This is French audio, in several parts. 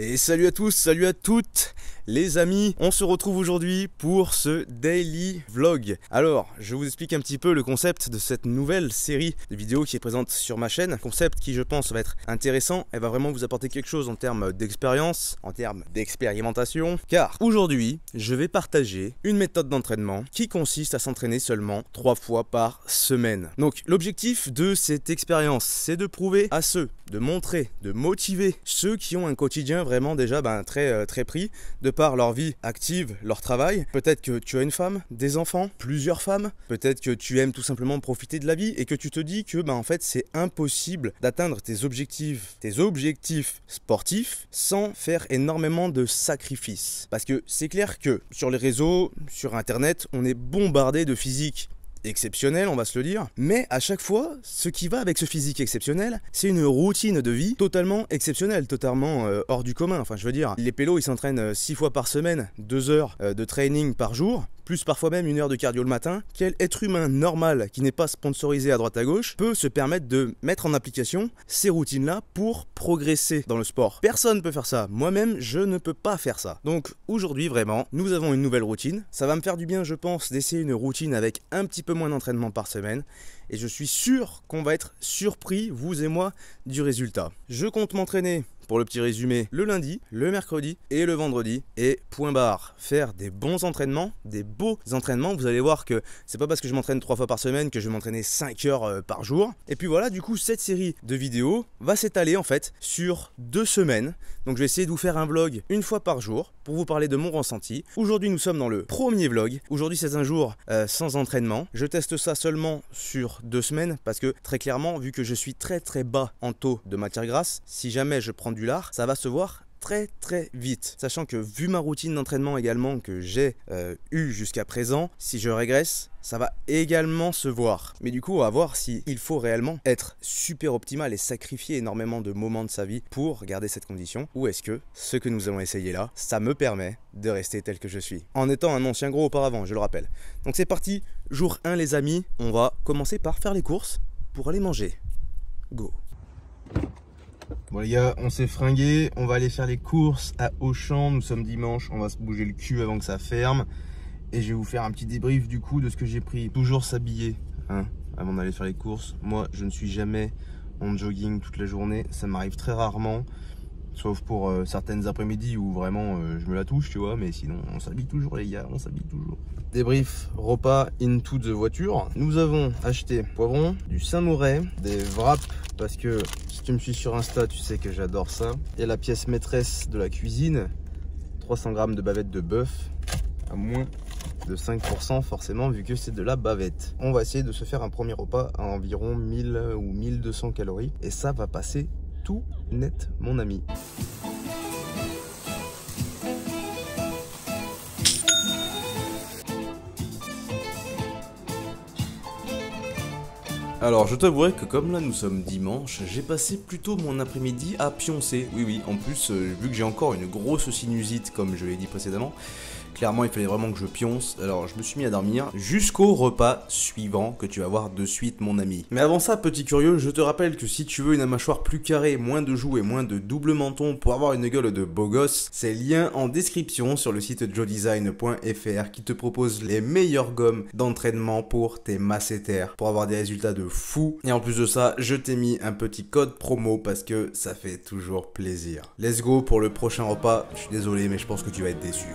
Et salut à tous, salut à toutes les amis, on se retrouve aujourd'hui pour ce daily vlog. Alors, je vous explique un petit peu le concept de cette nouvelle série de vidéos qui est présente sur ma chaîne. Concept qui, je pense, va être intéressant et va vraiment vous apporter quelque chose en termes d'expérience, en termes d'expérimentation. Car aujourd'hui, je vais partager une méthode d'entraînement qui consiste à s'entraîner seulement 3 fois par semaine. Donc, l'objectif de cette expérience, c'est de prouver à ceux, de montrer, de motiver ceux qui ont un quotidien vraiment déjà très pris de par leur vie active, leur travail. Peut-être que tu as une femme, des enfants, plusieurs femmes. Peut-être que tu aimes tout simplement profiter de la vie et que tu te dis que en fait c'est impossible d'atteindre tes objectifs sportifs sans faire énormément de sacrifices. Parce que c'est clair que sur les réseaux, sur internet, on est bombardé de physique exceptionnel, on va se le dire, mais à chaque fois, ce qui va avec ce physique exceptionnel, c'est une routine de vie totalement exceptionnelle, totalement hors du commun. Enfin, je veux dire, les pélos, ils s'entraînent 6 fois par semaine, 2 heures de training par jour, plus parfois même 1 heure de cardio le matin. Quel être humain normal qui n'est pas sponsorisé à droite à gauche peut se permettre de mettre en application ces routines-là pour progresser dans le sport? Personne ne peut faire ça. Moi-même, je ne peux pas faire ça. Donc aujourd'hui, vraiment, nous avons une nouvelle routine. Ça va me faire du bien, je pense, d'essayer une routine avec un petit peu moins d'entraînement par semaine. Et je suis sûr qu'on va être surpris, vous et moi, du résultat. Je compte m'entraîner, pour le petit résumé, le lundi, le mercredi et le vendredi. Et point barre, faire des bons entraînements, des beaux entraînements. Vous allez voir que c'est pas parce que je m'entraîne 3 fois par semaine que je vais m'entraîner 5 heures par jour. Et puis voilà, du coup, cette série de vidéos va s'étaler en fait sur 2 semaines. Donc je vais essayer de vous faire un vlog 1 fois par jour pour vous parler de mon ressenti. Aujourd'hui, nous sommes dans le premier vlog. Aujourd'hui, c'est un jour sans entraînement. Je teste ça seulement sur 2 semaines parce que très clairement, vu que je suis très bas en taux de matière grasse, si jamais je prends du lard, ça va se voir très vite. Sachant que vu ma routine d'entraînement également que j'ai eu jusqu'à présent, si je régresse, ça va également se voir. Mais du coup, on va voir s'il faut réellement être super optimal et sacrifier énormément de moments de sa vie pour garder cette condition. Ou est-ce que ce que nous allons essayer là, ça me permet de rester tel que je suis. En étant un ancien gros auparavant, je le rappelle. Donc c'est parti, jour 1 les amis. On va commencer par faire les courses pour aller manger. Go. Bon les gars, on s'est fringué, on va aller faire les courses à Auchan, nous sommes dimanche, on va se bouger le cul avant que ça ferme. Et je vais vous faire un petit débrief du coup de ce que j'ai pris. Toujours s'habiller, hein, avant d'aller faire les courses. Moi, je ne suis jamais en jogging toute la journée, ça m'arrive très rarement. Sauf pour certaines après-midi où vraiment je me la touche, tu vois. Mais sinon, on s'habille toujours les gars, on s'habille toujours. Débrief, repas into the voiture. Nous avons acheté poivron, du Saint-Maurais, des wraps, parce que si tu me suis sur Insta, tu sais que j'adore ça. Et la pièce maîtresse de la cuisine, 300 grammes de bavette de bœuf, à moins de 5% forcément, vu que c'est de la bavette. On va essayer de se faire un premier repas à environ 1000 ou 1200 calories. Et ça va passer tout net, mon ami. Alors je t'avouerai que comme là nous sommes dimanche, j'ai passé plutôt mon après-midi à pioncer. Oui, en plus vu que j'ai encore une grosse sinusite comme je l'ai dit précédemment, clairement il fallait vraiment que je pionce. Alors je me suis mis à dormir jusqu'au repas suivant que tu vas voir de suite mon ami. Mais avant ça, petit curieux, je te rappelle que si tu veux une mâchoire plus carrée, moins de joues et moins de double menton pour avoir une gueule de beau gosse, c'est lien en description sur le site joedesign.fr qui te propose les meilleures gommes d'entraînement pour tes masséters pour avoir des résultats de fou. Et en plus de ça, je t'ai mis un petit code promo parce que ça fait toujours plaisir. Let's go pour le prochain repas. Je suis désolé mais je pense que tu vas être déçu.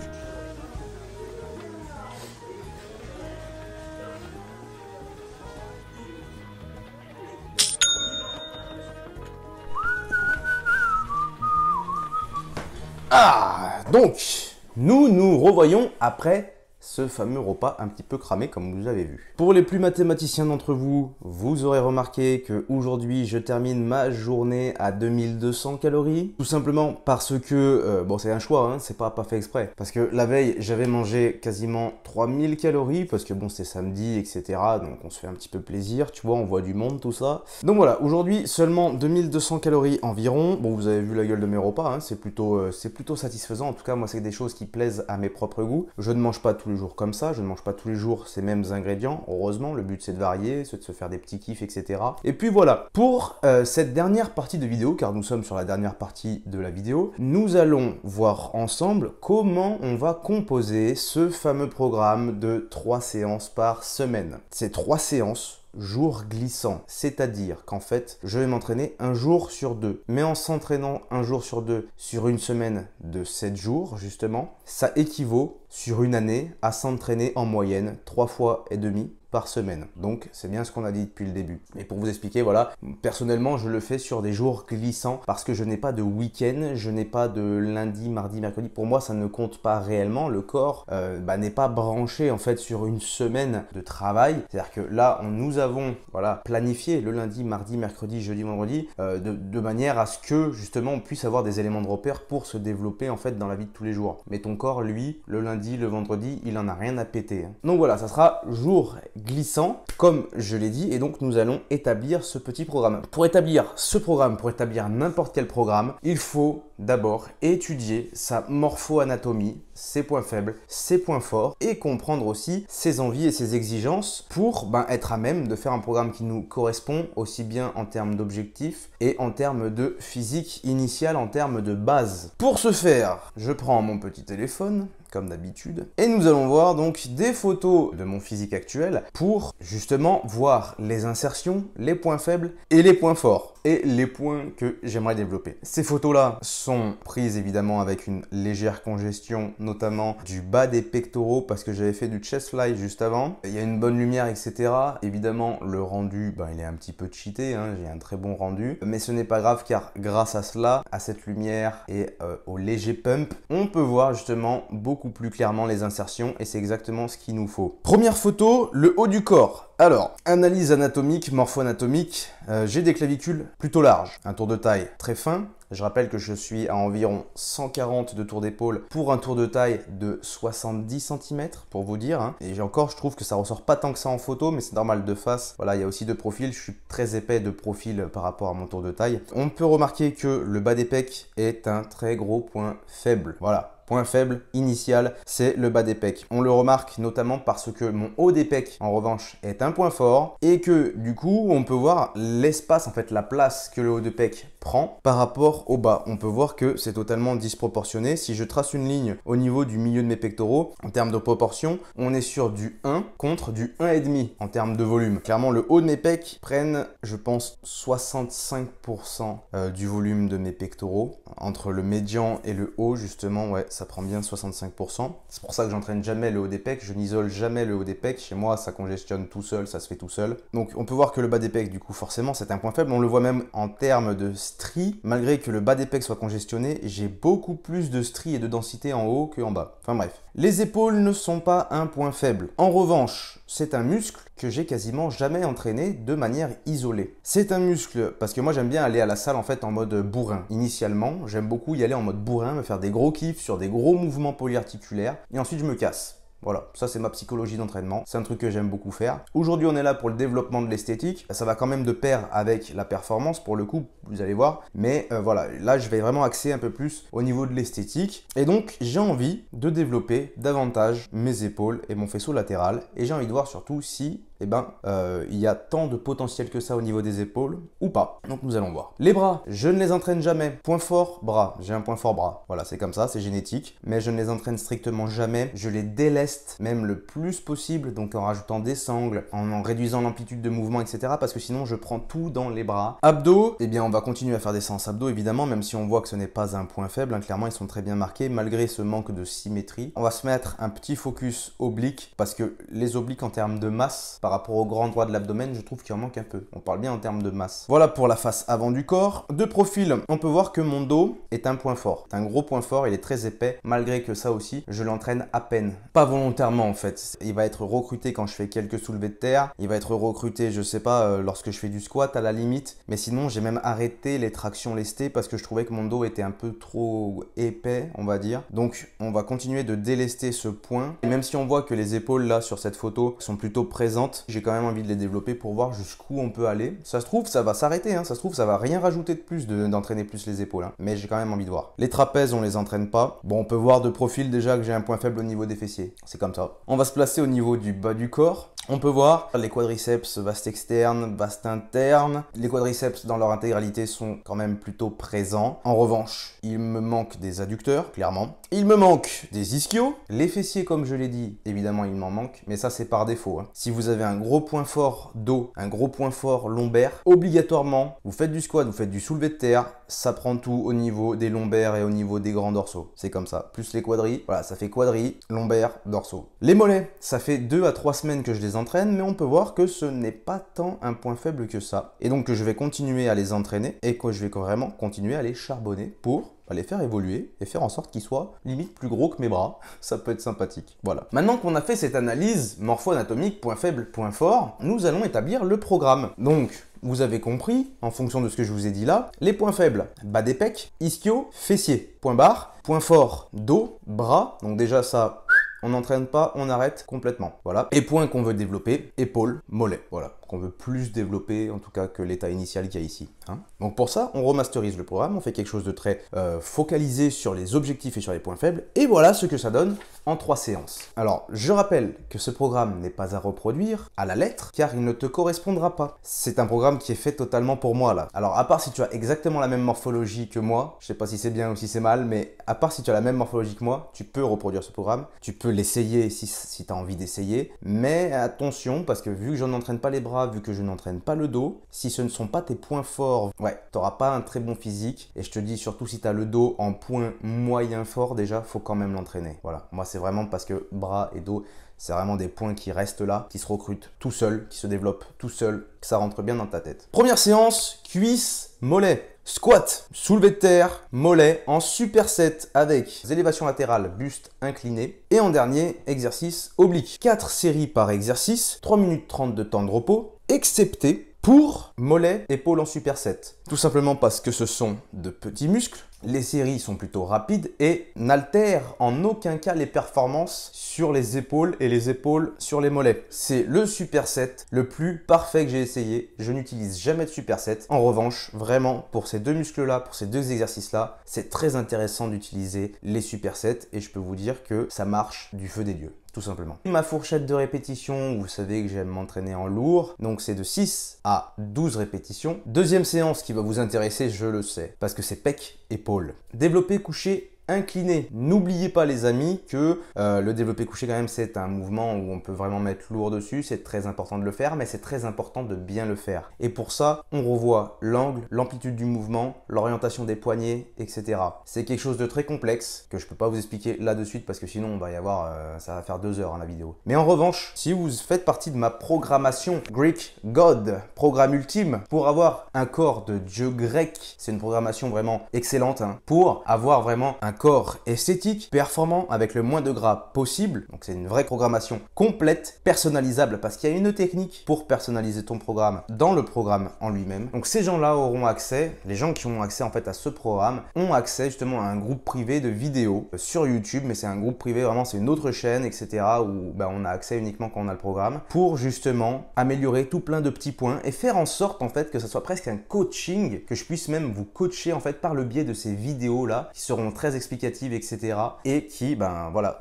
Ah, donc, nous nous revoyons après ce fameux repas un petit peu cramé comme vous l'avez vu. Pour les plus mathématiciens d'entre vous, vous aurez remarqué que aujourd'hui je termine ma journée à 2200 calories. Tout simplement parce que, bon c'est un choix, hein, c'est pas fait exprès. Parce que la veille j'avais mangé quasiment 3000 calories parce que bon c'était samedi etc. Donc on se fait un petit peu plaisir, tu vois, on voit du monde tout ça. Donc voilà, aujourd'hui seulement 2200 calories environ. Bon vous avez vu la gueule de mes repas, hein, c'est plutôt satisfaisant. En tout cas moi c'est des choses qui plaisent à mes propres goûts. Je ne mange pas tous les les jours comme ça, je ne mange pas tous les jours ces mêmes ingrédients, heureusement, le but c'est de varier, c'est de se faire des petits kiffs, etc. Et puis voilà, pour cette dernière partie de vidéo, car nous sommes sur la dernière partie de la vidéo, nous allons voir ensemble comment on va composer ce fameux programme de 3 séances par semaine. Ces 3 séances, jours glissants, c'est-à-dire qu'en fait, je vais m'entraîner un jour sur 2. Mais en s'entraînant un jour sur 2 sur une semaine de 7 jours, justement, ça équivaut sur une année à s'entraîner en moyenne 3 fois et demi par semaine. Donc c'est bien ce qu'on a dit depuis le début. Et pour vous expliquer, voilà, personnellement je le fais sur des jours glissants parce que je n'ai pas de week-end, je n'ai pas de lundi, mardi, mercredi. Pour moi ça ne compte pas réellement. Le corps n'est pas branché en fait sur une semaine de travail. C'est-à-dire que là nous avons voilà, planifié le lundi, mardi, mercredi, jeudi, vendredi de manière à ce que justement on puisse avoir des éléments de repère pour se développer en fait dans la vie de tous les jours. Mais ton corps lui, le lundi, le vendredi, il en a rien à péter. Donc voilà, ça sera jour glissant, comme je l'ai dit, et donc nous allons établir ce petit programme. Pour établir ce programme, pour établir n'importe quel programme, il faut d'abord étudier sa morpho-anatomie, ses points faibles, ses points forts, et comprendre aussi ses envies et ses exigences pour être à même de faire un programme qui nous correspond aussi bien en termes d'objectifs et en termes de physique initiale, en termes de base. Pour ce faire, je prends mon petit téléphone, comme d'habitude. Et nous allons voir donc des photos de mon physique actuel pour justement voir les insertions, les points faibles et les points forts et les points que j'aimerais développer. Ces photos-là sont prises évidemment avec une légère congestion, notamment du bas des pectoraux parce que j'avais fait du chest fly juste avant. Il y a une bonne lumière, etc. Évidemment, le rendu, il est un petit peu cheaté, hein, j'ai un très bon rendu. Mais ce n'est pas grave car grâce à cela, à cette lumière et au léger pump, on peut voir justement beaucoup plus clairement les insertions et c'est exactement ce qu'il nous faut. Première photo, le haut du corps. Alors, analyse anatomique, morpho-anatomique, j'ai des clavicules plutôt larges, un tour de taille très fin. Je rappelle que je suis à environ 140 de tour d'épaule pour un tour de taille de 70 cm pour vous dire. Hein. Et encore, je trouve que ça ressort pas tant que ça en photo, mais c'est normal de face. Voilà, il y a aussi de profil. Je suis très épais de profil par rapport à mon tour de taille. On peut remarquer que le bas des pecs est un très gros point faible. Voilà. Point faible initial, c'est le bas des pecs. On le remarque notamment parce que mon haut des pecs, en revanche, est un point fort et que du coup, on peut voir l'espace, en fait, la place que le haut de pec prend par rapport au bas. On peut voir que c'est totalement disproportionné. Si je trace une ligne au niveau du milieu de mes pectoraux, en termes de proportion, on est sur du 1 contre du 1,5 en termes de volume. Clairement, le haut de mes pecs prennent, je pense, 65% du volume de mes pectoraux. Entre le médian et le haut, justement, ouais, ça prend bien 65%. C'est pour ça que j'entraîne jamais le haut des pecs, je n'isole jamais le haut des pecs. Chez moi, ça congestionne tout seul, ça se fait tout seul. Donc on peut voir que le bas des pecs, du coup, forcément, c'est un point faible. On le voit même en termes de stries. Malgré que le bas des pecs soit congestionné, j'ai beaucoup plus de stries et de densité en haut qu'en bas. Enfin bref. Les épaules ne sont pas un point faible. En revanche, c'est un muscle que j'ai quasiment jamais entraîné de manière isolée. C'est un muscle, parce que moi j'aime bien aller à la salle en fait en mode bourrin. Initialement, j'aime beaucoup y aller en mode bourrin, me faire des gros kiffs sur des gros mouvements polyarticulaires, et ensuite je me casse. Voilà, ça c'est ma psychologie d'entraînement, c'est un truc que j'aime beaucoup faire. Aujourd'hui on est là pour le développement de l'esthétique, ça va quand même de pair avec la performance pour le coup, vous allez voir. Mais voilà, là je vais vraiment axer un peu plus au niveau de l'esthétique. Et donc j'ai envie de développer davantage mes épaules et mon faisceau latéral. Et j'ai envie de voir surtout si il y a tant de potentiel que ça au niveau des épaules ou pas. Donc nous allons voir. Les bras, je ne les entraîne jamais. Point fort, bras. J'ai un point fort bras. Voilà, c'est comme ça, c'est génétique. Mais je ne les entraîne strictement jamais. Je les déleste même le plus possible. Donc en rajoutant des sangles, en réduisant l'amplitude de mouvement, etc. Parce que sinon je prends tout dans les bras. Abdos, eh bien on va continuer à faire des séances abdos évidemment, même si on voit que ce n'est pas un point faible. Hein, clairement, ils sont très bien marqués malgré ce manque de symétrie. On va se mettre un petit focus oblique parce que les obliques en termes de masse, par rapport au grand droit de l'abdomen, je trouve qu'il en manque un peu. On parle bien en termes de masse. Voilà pour la face avant du corps. De profil, on peut voir que mon dos est un point fort. C'est un gros point fort, il est très épais, malgré que ça aussi, je l'entraîne à peine. Pas volontairement en fait. Il va être recruté quand je fais quelques soulevés de terre. Il va être recruté, je sais pas, lorsque je fais du squat à la limite. Mais sinon, j'ai même arrêté les tractions lestées parce que je trouvais que mon dos était un peu trop épais, on va dire. Donc, on va continuer de délester ce point. Et même si on voit que les épaules là sur cette photo sont plutôt présentes, lentes. J'ai quand même envie de les développer pour voir jusqu'où on peut aller. Ça se trouve, ça va s'arrêter, hein. Ça se trouve, ça va rien rajouter de plus d'entraîner plus les épaules, hein. Mais j'ai quand même envie de voir. Les trapèzes, on les entraîne pas. Bon, on peut voir de profil déjà que j'ai un point faible au niveau des fessiers. C'est comme ça. On va se placer au niveau du bas du corps. On peut voir les quadriceps vaste externe, vaste interne. Les quadriceps dans leur intégralité sont quand même plutôt présents. En revanche, il me manque des adducteurs, clairement. Il me manque des ischios. Les fessiers, comme je l'ai dit, évidemment, il m'en manque. Mais ça, c'est par défaut, hein. Si vous avez un gros point fort dos, un gros point fort lombaire, obligatoirement, vous faites du squat, vous faites du soulevé de terre, ça prend tout au niveau des lombaires et au niveau des grands dorsaux. C'est comme ça. Plus les quadris, voilà, ça fait quadris, lombaires, dorsaux. Les mollets, ça fait 2 à 3 semaines que je les entraîne, mais on peut voir que ce n'est pas tant un point faible que ça. Et donc que je vais continuer à les entraîner et que je vais vraiment continuer à les charbonner pour les faire évoluer et faire en sorte qu'ils soient limite plus gros que mes bras. Ça peut être sympathique. Voilà. Maintenant qu'on a fait cette analyse morpho-anatomique, point faible, point fort, nous allons établir le programme. Donc, vous avez compris, en fonction de ce que je vous ai dit là, les points faibles, bas des pecs, ischio, fessiers, point barre, point fort, dos, bras. Donc déjà ça, on n'entraîne pas, on arrête complètement. Voilà. Et point qu'on veut développer, épaules, mollets. Voilà. Qu'on veut plus développer, en tout cas que l'état initial qu'il y a ici, hein. Donc pour ça, on remasterise le programme, on fait quelque chose de très focalisé sur les objectifs et sur les points faibles, et voilà ce que ça donne en 3 séances. Alors, je rappelle que ce programme n'est pas à reproduire à la lettre, car il ne te correspondra pas. C'est un programme qui est fait totalement pour moi, là. Alors, à part si tu as exactement la même morphologie que moi, je sais pas si c'est bien ou si c'est mal, mais à part si tu as la même morphologie que moi, tu peux reproduire ce programme, tu peux l'essayer si tu as envie d'essayer, mais attention, parce que vu que je n'entraîne pas les bras, vu que je n'entraîne pas le dos, si ce ne sont pas tes points forts, ouais, tu n'auras pas un très bon physique. Et je te dis surtout si tu as le dos en point moyen fort, déjà, faut quand même l'entraîner. Voilà, moi c'est vraiment parce que bras et dos, c'est vraiment des points qui restent là, qui se recrutent tout seuls, qui se développent tout seuls, que ça rentre bien dans ta tête. Première séance, cuisses, mollets. Squat, soulevé de terre, mollet en superset avec élévation latérale, buste incliné. Et en dernier, exercice oblique. 4 séries par exercice, 3 minutes 30 de temps de repos, excepté pour mollet, épaule en superset. Tout simplement parce que ce sont de petits muscles. Les séries sont plutôt rapides et n'altèrent en aucun cas les performances sur les épaules et les épaules sur les mollets. C'est le superset le plus parfait que j'ai essayé. Je n'utilise jamais de superset. En revanche, vraiment, pour ces deux muscles-là, pour ces deux exercices-là, c'est très intéressant d'utiliser les supersets et je peux vous dire que ça marche du feu des dieux. Tout simplement. Ma fourchette de répétition, vous savez que j'aime m'entraîner en lourd, donc c'est de 6 à 12 répétitions. Deuxième séance qui va vous intéresser, je le sais, parce que c'est pec, épaule. Développé couché incliné. N'oubliez pas les amis que le développé couché quand même c'est un mouvement où on peut vraiment mettre lourd dessus, c'est très important de le faire, mais c'est très important de bien le faire. Et pour ça, on revoit l'angle, l'amplitude du mouvement, l'orientation des poignets, etc. C'est quelque chose de très complexe que je ne peux pas vous expliquer là de suite parce que sinon on va y avoir, ça va faire 2 heures hein, la vidéo. Mais en revanche, si vous faites partie de ma programmation Greek God, programme ultime, pour avoir un corps de dieu grec, c'est une programmation vraiment excellente hein, pour avoir vraiment un corps esthétique, performant, avec le moins de gras possible. Donc c'est une vraie programmation complète, personnalisable, parce qu'il y a une technique pour personnaliser ton programme dans le programme en lui-même. Donc ces gens-là auront accès, les gens qui ont accès en fait à ce programme, ont accès justement à un groupe privé de vidéos sur YouTube, mais c'est un groupe privé, vraiment c'est une autre chaîne, etc. où on a accès uniquement quand on a le programme, pour justement améliorer tout plein de petits points et faire en sorte en fait que ça soit presque un coaching, que je puisse même vous coacher en fait par le biais de ces vidéos-là, qui seront très explicatives, etc. et qui,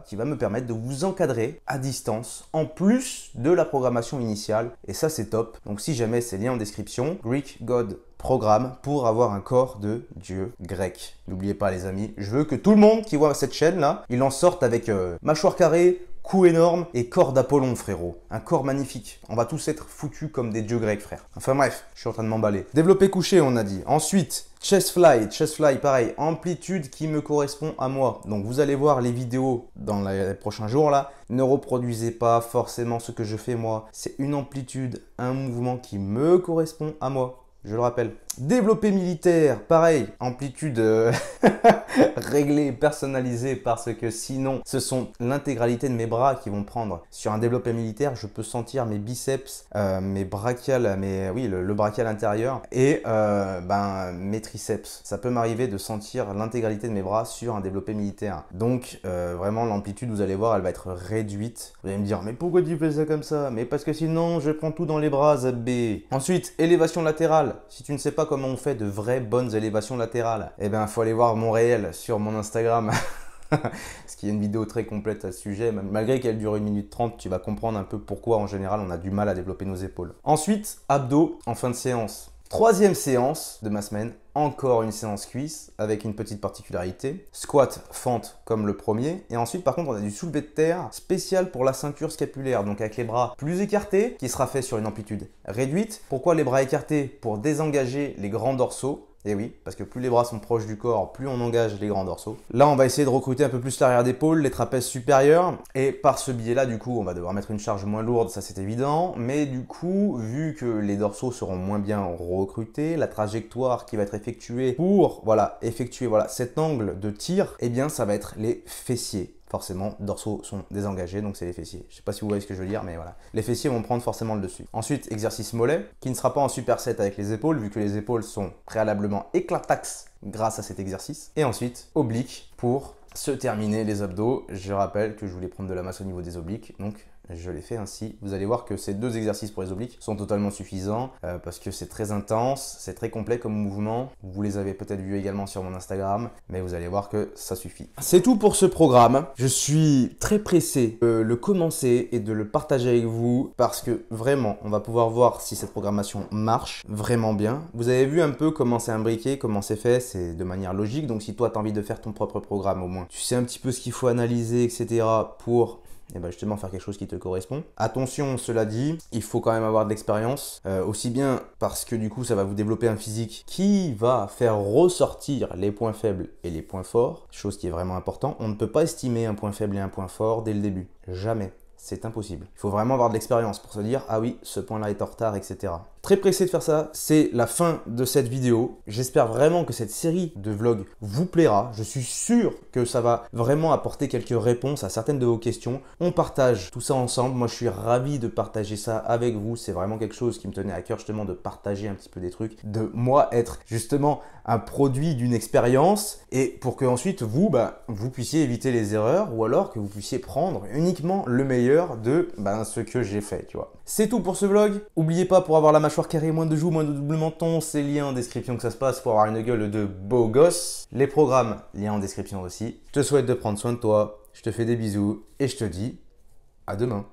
qui va me permettre de vous encadrer à distance en plus de la programmation initiale. Et ça, c'est top. Donc, si jamais, c'est lien en description. Greek God programme pour avoir un corps de dieu grec. N'oubliez pas, les amis, je veux que tout le monde qui voit cette chaîne-là, il en sorte avec mâchoire carrée, cou énorme et corps d'Apollon, frérot. Un corps magnifique. On va tous être foutus comme des dieux grecs, frère. Enfin bref, je suis en train de m'emballer. Développé couché, on a dit. Ensuite, chest fly, pareil, amplitude qui me correspond à moi. Donc vous allez voir les vidéos dans les prochains jours là. Ne reproduisez pas forcément ce que je fais moi. C'est une amplitude, un mouvement qui me correspond à moi. Je le rappelle. Développé militaire, pareil, amplitude réglée, personnalisée, parce que sinon, ce sont l'intégralité de mes bras qui vont prendre. Sur un développé militaire, je peux sentir mes biceps, mes brachiales, le brachial intérieur et mes triceps. Ça peut m'arriver de sentir l'intégralité de mes bras sur un développé militaire. Donc, vraiment, l'amplitude, vous allez voir, elle va être réduite. Vous allez me dire, mais pourquoi tu fais ça comme ça? Mais parce que sinon, je prends tout dans les bras, Zabé. Ensuite, élévation latérale. Si tu ne sais pas comment on fait de vraies bonnes élévations latérales, eh ben, il faut aller voir mon réel sur mon Instagram. Parce qu'il y a une vidéo très complète à ce sujet. Malgré qu'elle dure 1 minute 30, tu vas comprendre un peu pourquoi en général on a du mal à développer nos épaules. Ensuite, abdos en fin de séance. Troisième séance de ma semaine, encore une séance cuisse avec une petite particularité. Squat, fente comme le premier. Et ensuite, par contre, on a du soulevé de terre spécial pour la ceinture scapulaire. Donc avec les bras plus écartés, qui sera fait sur une amplitude réduite. Pourquoi les bras écartés? Pour désengager les grands dorsaux. Et oui, parce que plus les bras sont proches du corps, plus on engage les grands dorsaux. Là, on va essayer de recruter un peu plus l'arrière d'épaule, les trapèzes supérieurs. Et par ce biais-là, du coup, on va devoir mettre une charge moins lourde, ça c'est évident. Mais du coup, vu que les dorsaux seront moins bien recrutés, la trajectoire qui va être effectuée pour effectuer cet angle de tir, eh bien, ça va être les fessiers. Forcément, dorsaux sont désengagés, donc c'est les fessiers. Je ne sais pas si vous voyez ce que je veux dire, mais voilà. Les fessiers vont prendre forcément le dessus. Ensuite, exercice mollet, qui ne sera pas en superset avec les épaules, vu que les épaules sont préalablement éclataxes grâce à cet exercice. Et ensuite, oblique pour se terminer les abdos. Je rappelle que je voulais prendre de la masse au niveau des obliques, donc je l'ai fait ainsi. Vous allez voir que ces 2 exercices pour les obliques sont totalement suffisants parce que c'est très intense, c'est très complet comme mouvement. Vous les avez peut-être vus également sur mon Instagram, mais vous allez voir que ça suffit. C'est tout pour ce programme. Je suis très pressé de le commencer et de le partager avec vous parce que vraiment, on va pouvoir voir si cette programmation marche vraiment bien. Vous avez vu un peu comment c'est imbriqué, comment c'est fait, c'est de manière logique. Donc si toi, tu as envie de faire ton propre programme au moins, tu sais un petit peu ce qu'il faut analyser, etc. pour justement faire quelque chose qui te correspond. Attention, cela dit, il faut quand même avoir de l'expérience, aussi bien parce que du coup ça va vous développer un physique qui va faire ressortir les points faibles et les points forts, chose qui est vraiment important. On ne peut pas estimer un point faible et un point fort dès le début, jamais. C'est impossible. Il faut vraiment avoir de l'expérience pour se dire « Ah oui, ce point-là est en retard, etc. » Très pressé de faire ça, c'est la fin de cette vidéo. J'espère vraiment que cette série de vlogs vous plaira. Je suis sûr que ça va vraiment apporter quelques réponses à certaines de vos questions. On partage tout ça ensemble. Moi, je suis ravi de partager ça avec vous. C'est vraiment quelque chose qui me tenait à cœur justement de partager un petit peu des trucs, de moi être justement un produit d'une expérience et pour que ensuite vous puissiez éviter les erreurs ou alors que vous puissiez prendre uniquement le meilleur de ce que j'ai fait, tu vois. C'est tout pour ce vlog. N'oubliez pas, pour avoir la mâchoire carrée, moins de joues, moins de double menton, c'est lien en description que ça se passe pour avoir une gueule de beau gosse. Les programmes, lien en description aussi. Je te souhaite de prendre soin de toi, je te fais des bisous et je te dis à demain.